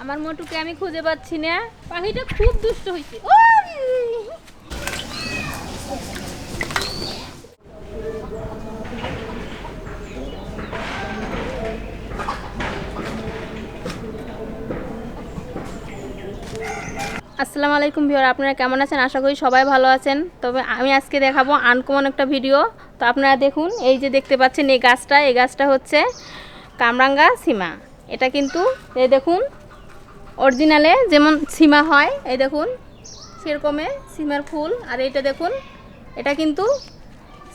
আমার মোটুকে আমি খুঁজে পাচ্ছি না। পাখিটা খুব দুষ্ট হয়েছে। আসসালামু আলাইকুম ভিউয়ার, আপনারা কেমন আছেন? আশা করি সবাই ভালো আছেন। তবে আমি আজকে দেখাবো আনকমন একটা ভিডিও। তো আপনারা দেখুন, এই যে দেখতে পাচ্ছেন এই গাছটা হচ্ছে কামরাঙ্গা সীমা। এটা কিন্তু এই দেখুন অরিজিনালে যেমন সীমা হয়, এই দেখুন সেরকমে সীমার ফুল। আর এইটা দেখুন, এটা কিন্তু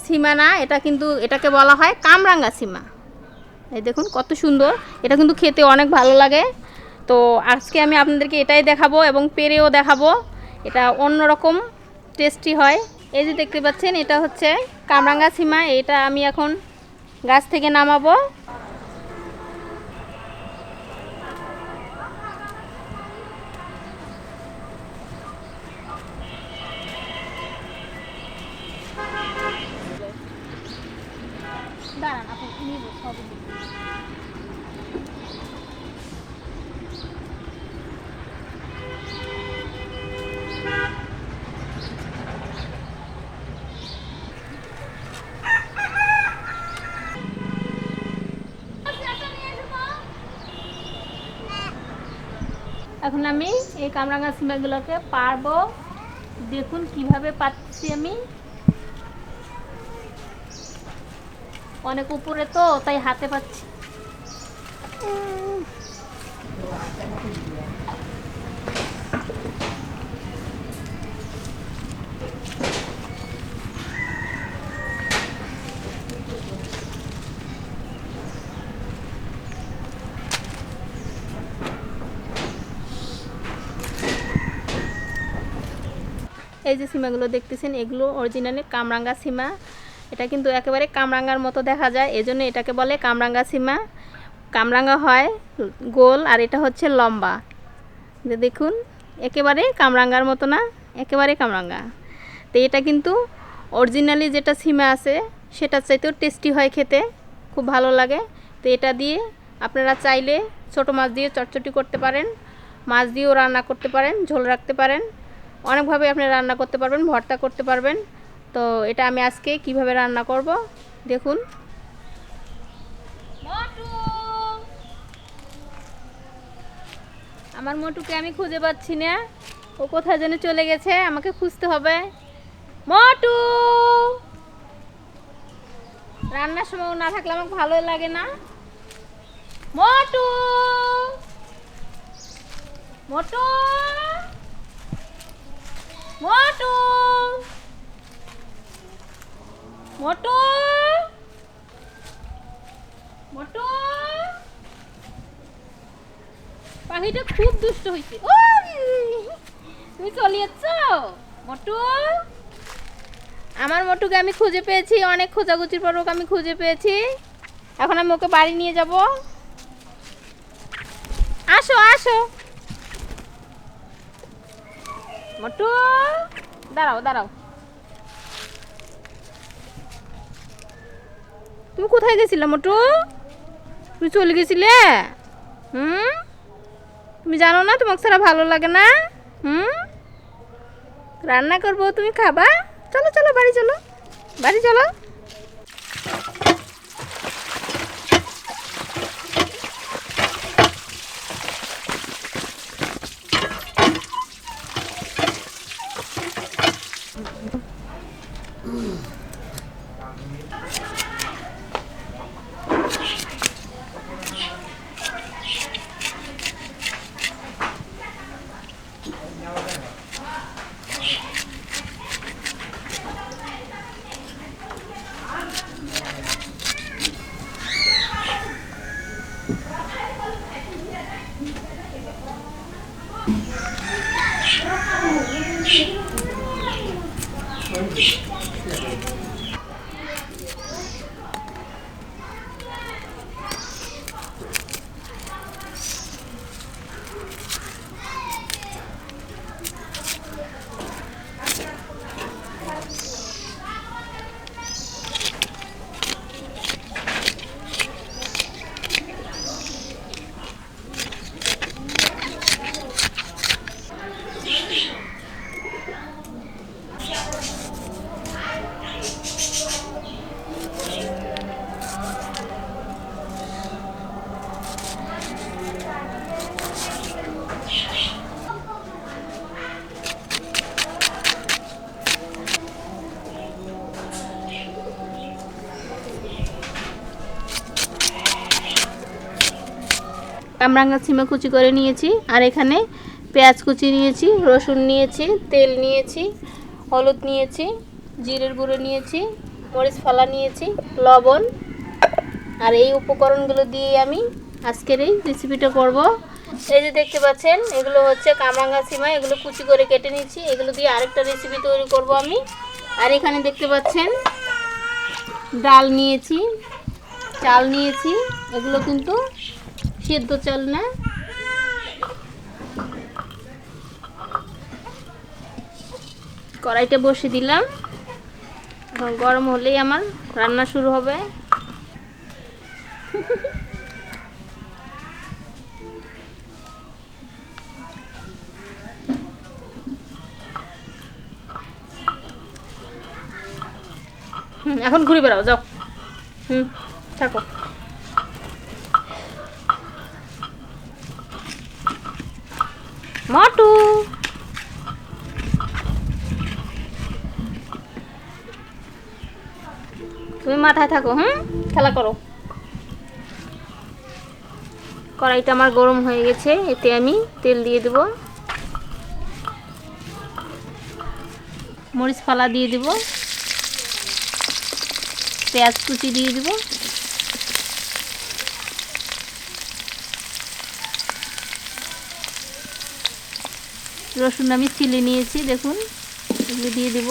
সীমা না, এটা কিন্তু এটাকে বলা হয় কামরাঙ্গা সীমা। এই দেখুন কত সুন্দর, এটা কিন্তু খেতে অনেক ভালো লাগে। তো আজকে আমি আপনাদেরকে এটাই দেখাবো এবং পেরেও দেখাবো। এটা অন্যরকম টেস্টি হয়। এই যে দেখতে পাচ্ছেন, এটা হচ্ছে কামরাঙ্গা সীমা। এটা আমি এখন গাছ থেকে নামাবো। দাঁড়ান, আপনি নিব সব। এখন আমি এই কামরাঙ্গা সীমাগুলোকে পারবো। দেখুন কিভাবে পাচ্ছি আমি। অনেক উপরে তো, তাই হাতে পাচ্ছি। এই যে সীমাগুলো দেখতেছেন, এগুলো অরিজিনালি কামরাঙ্গা সীমা। এটা কিন্তু একেবারে কামরাঙ্গার মতো দেখা যায়, এজন্য এটাকে বলে কামরাঙ্গা সীমা। কামরাঙ্গা হয় গোল, আর এটা হচ্ছে লম্বা। যে দেখুন একেবারে কামরাঙ্গার মতো না, একেবারে কামরাঙ্গা। তো এটা কিন্তু অরিজিনালি যেটা সীমা আছে সেটার চাইতেও টেস্টি হয় খেতে, খুব ভালো লাগে। তো এটা দিয়ে আপনারা চাইলে ছোট মাছ দিয়ে চটচটি করতে পারেন, মাছ দিয়েও রান্না করতে পারেন, ঝোল রাখতে পারেন, অনেকভাবে আপনি রান্না করতে পারবেন, ভর্তা করতে পারবেন। তো এটা আমি আজকে কিভাবে রান্না করব দেখুন। আমার মোটুকে আমি খুঁজে পাচ্ছি না, ও কোথায় যেন চলে গেছে, আমাকে খুঁজতে হবে। মোটু রান্নার সময় না থাকলে আমার ভালোই লাগে না। মোটু মোটু মোটু মোটু মোটু পাখিটা খুব দুষ্ট হয়েছে। তুমি চলে যাচ্ছ মোটু? আমার মোটুকে আমি খুঁজে পেয়েছি, অনেক খোঁজাখুঁজির পর ওকে আমি খুঁজে পেয়েছি। এখন আমি ওকে বাড়ি নিয়ে যাব। আসো আসো মোটু, দাঁড়াও দাঁড়াও। তুমি কোথায় গেছিলে মোটু? তুমি চলে গেছিলে? তুমি জানো না তোমাকে ছাড়া ভালো লাগে না? রান্না করবো, তুমি খাবা। চলো চলো বাড়ি চলো, বাড়ি চলো। কামরাঙ্গা সিমা কুচি করে নিয়েছি। আর এখানে পেঁয়াজ কুচি নিয়েছি, রসুন নিয়েছি, তেল নিয়েছি, হলুদ নিয়েছি, জিরের গুঁড়ো নিয়েছি, মরিচ ফালা নিয়েছি, লবণ। আর এই উপকরণগুলো দিয়ে আমি আজকের এই রেসিপিটা করব। এই যে দেখতে পাচ্ছেন, এগুলো হচ্ছে কামরাঙ্গা সিমা, এগুলো কুচি করে কেটে নিয়েছি। এগুলো দিয়ে আরেকটা রেসিপি তৈরি করব আমি। আর এখানে দেখতে পাচ্ছেন ডাল নিয়েছি, চাল নিয়েছি, এগুলো কিন্তু সিদ্ধ চাল না। কড়াইটা বসিয়ে দিলাম, এখন গরম হলেই আমার রান্না শুরু হবে। এখন ঘুরে বেড়াও, যাও। থাকো। মটু, তুমি মাথায় থাকো, খেলা করো। কড়াইটা আমার গরম হয়ে গেছে, এতে আমি তেল দিয়ে দেব, মরিচ ফালা দিয়ে দেব, পেঁয়াজ কুচি দিয়ে দেব, রসুন আমি চিলি নিয়েছি, দেখুন এগুলো দিয়ে দেব।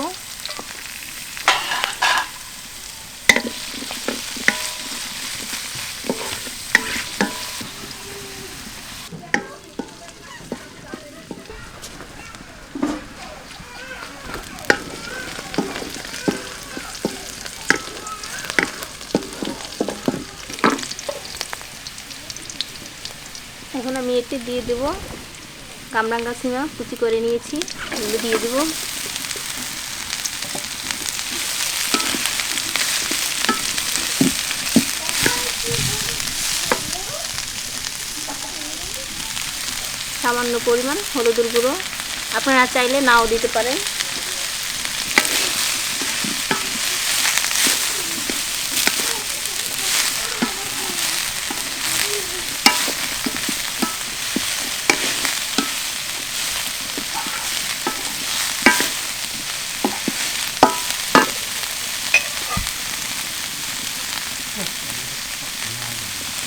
এখন আমি এতে দিয়ে দেব কামরাঙ্গা সিমা কুচি করে নিয়েছি, এগুলো দিয়ে দেব। সামান্য পরিমাণ হলুদের গুঁড়ো, আপনারা চাইলে নাও দিতে পারেন।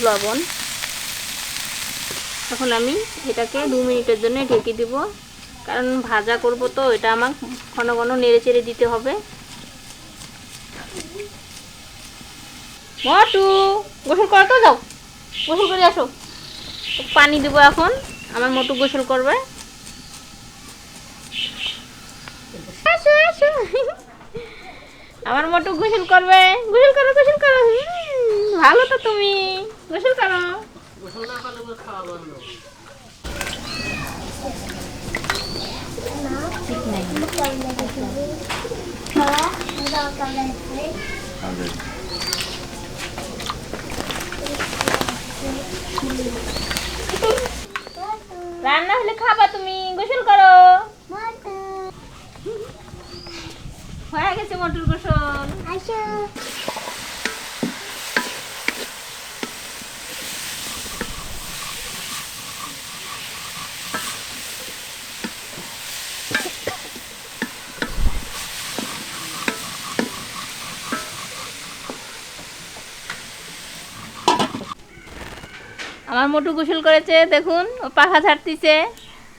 লবণ। এখন আমি এটাকে 2 মিনিটের জন্য ঢেকে দেব, কারণ ভাজা করব তো, এটা আমার ঘন ঘন নেড়ে চেড়ে দিতে হবে। মটু, গোসল করতে যাও, গোসল করে আসো। পানি দেবো এখন, আমার মটু গোসল করবে। আসো আসো, আমার মটু গোসল করবে। গোসল করো, গোসল করো। ভালো তো তুমি, গোসল করো। রান্না হলে খাবা তুমি, গোসল করো। হয়ে গেছে মটুর গোসল। আমার মোটু গোসল করেছে, দেখুন ও পাখা ছাড়তিছে,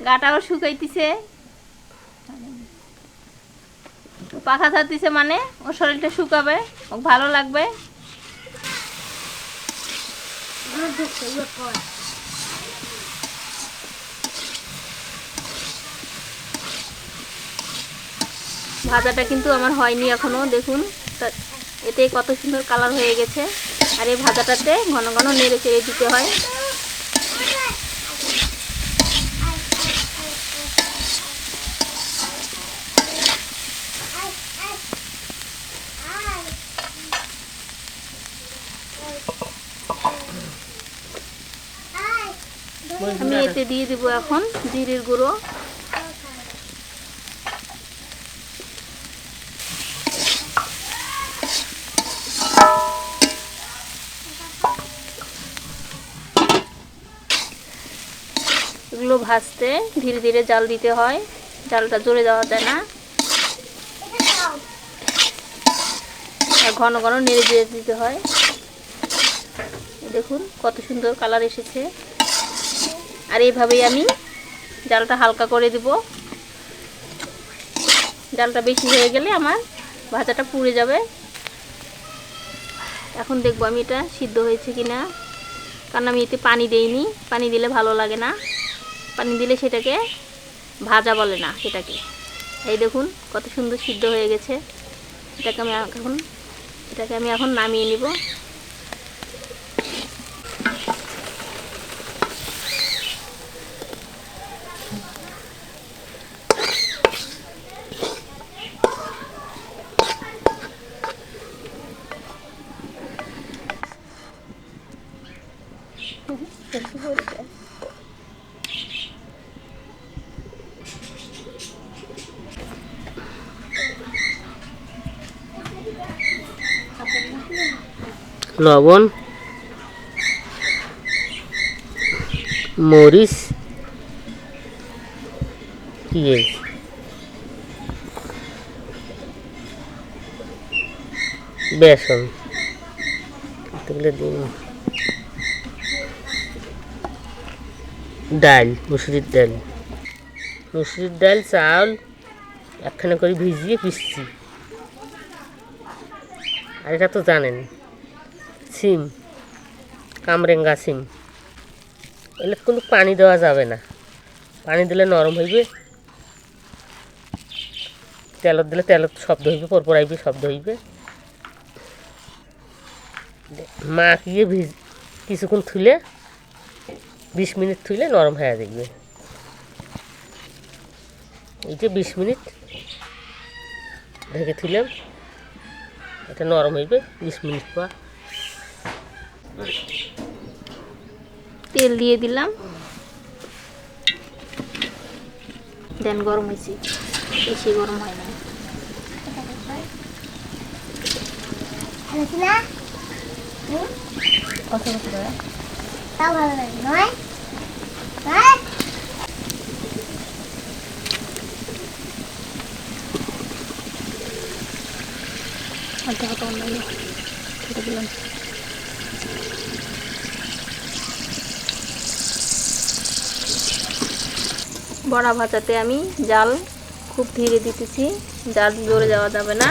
গাটাও শুকাইতিছে। পাখা ছাড়তিছে মানে ওর শরীরটা শুকাবে, ও ভালো লাগবে। ভাজাটা কিন্তু আমার হয়নি এখনো, দেখুন এতে কত সুন্দর কালার হয়ে গেছে। আর এই ভাজাটাতে ঘন ঘন নেড়ে চেড়ে দিতে হয়। আমি এতে দিয়ে দেব এখন জিরের গুঁড়ো, এগুলো ভাজতে ধীরে ধীরে জাল দিতে হয়, জালটা জ্বলে দেওয়া যায় না, আর ঘন ঘন নেড়ে দিয়ে দিতে হয়। দেখুন কত সুন্দর কালার এসেছে। আর এইভাবেই আমি জালটা হালকা করে দিব। জালটা বেশি হয়ে গেলে আমার ভাজাটা পুড়ে যাবে। এখন দেখবো আমি এটা সিদ্ধ হয়েছে কিনা, কারণ আমি এতে পানি দেইনি, পানি দিলে ভালো লাগে না, পানি দিলে সেটাকে ভাজা বলে না সেটাকে। এই দেখুন কত সুন্দর সিদ্ধ হয়ে গেছে। এটাকে আমি এখন নামিয়ে নিব। লবণ, মরিচ, পেঁয়াজ, বেসন, ডাল, মুসুরির ডাল, চাউল একখানা করে ভিজিয়ে পিসছি। আর এটা তো জানেন, সিম, কামরেঙ্গা সিম, এগুলো কিন্তু পানি দেওয়া যাবে না, পানি দিলে নরম হইবে, তেলত দিলে তেলত শব্দ হইবে, পরপর আইবে শব্দ হইবে। মাখিয়ে কিছুক্ষণ থুলে 20 মিনিট থুলে নরম হয়ে দেখবে। এই যে 20 মিনিট ঢেকে থুলাম, এটা নরম হইবে 20 মিনিট পর। তেল দিয়ে দিলাম, দেন গরম হয়েছে, বেশি গরম হয় না। তাও ভালো লাগে নয়? বড়া ভাজাতে আমি জাল খুব ধীরে দিতেছি, জাল জোরে যাওয়া যাবে না।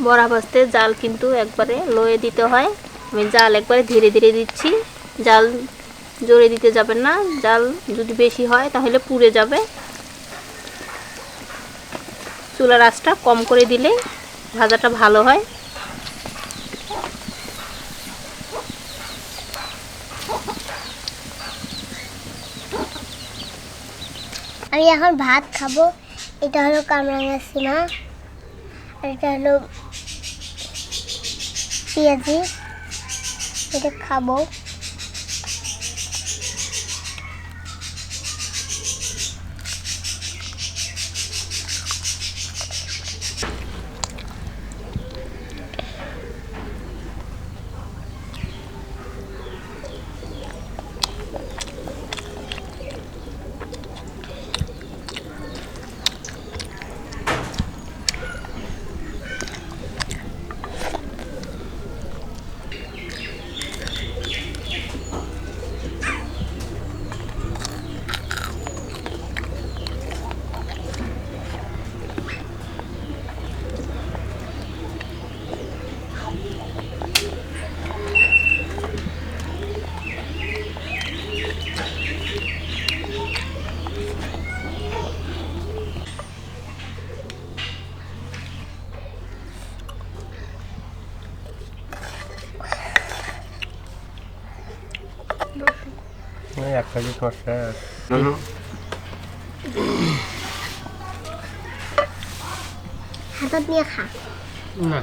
বড়া ভাজতে জাল কিন্তু একবারে লোয়ে দিতে হয়। আমি জাল একবারে ধীরে ধীরে দিচ্ছি, জাল জোরে দিতে যাবেন না, জাল যদি বেশি হয় তাহলে পুড়ে যাবে। চুলার আঁচটা কম করে দিলে ভাজাটা ভালো হয়। আমি এখন ভাত খাবো। এটা হলো কামরাঙ্গা সিমা, আর এটা হলো পেঁয়াজি, এটা খাবো। এক কেজি খরচা। হাতত নিয়ে খা। না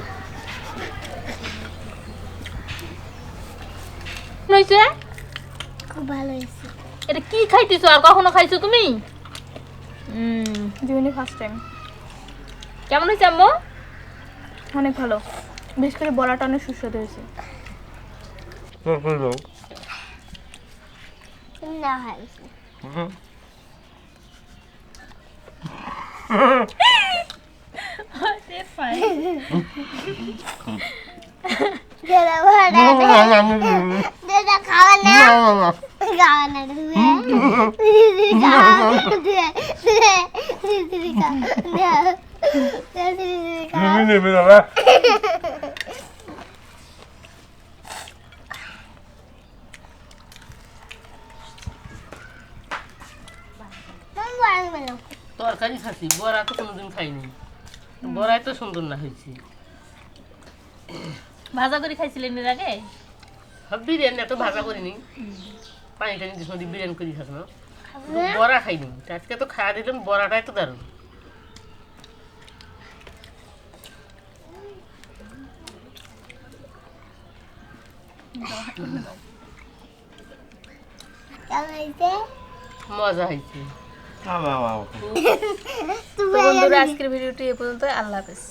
হয়েছে খুব ভালো হয়েছে। এটা কি খাইতেছো? আর কখনো খাইছো তুমি? জীবনে ফার্স্ট টাইম। কেমন হয়েছে আম্মু? অনেক ভালো, বিশেষ করে বড়াটা অনেক সুস্বাদু হয়েছে। না হয়েছে। দাদা ভাড়া দাদা খাওয়া না খাওয়া না তরকারি খাচ্ছি, বড়া তো কোনোদিন খাইনি। বড়াই তো সুন্দর না হয়েছে। ভাজা করে খাইছিলেন এর আগে? বিরিয়ানি এত ভাজা করিনি, পানি টানি দিয়ে নদী বিরিয়ানি করি খাস না। বড়া খাইনি, আজকে তো খাওয়া দিলাম। বড়াটাই তো দারুণ। মজা হয়েছে। তো বন্ধুরা, আজকের ভিডিওটি এ পর্যন্ত। আল্লাহ হাফেজ।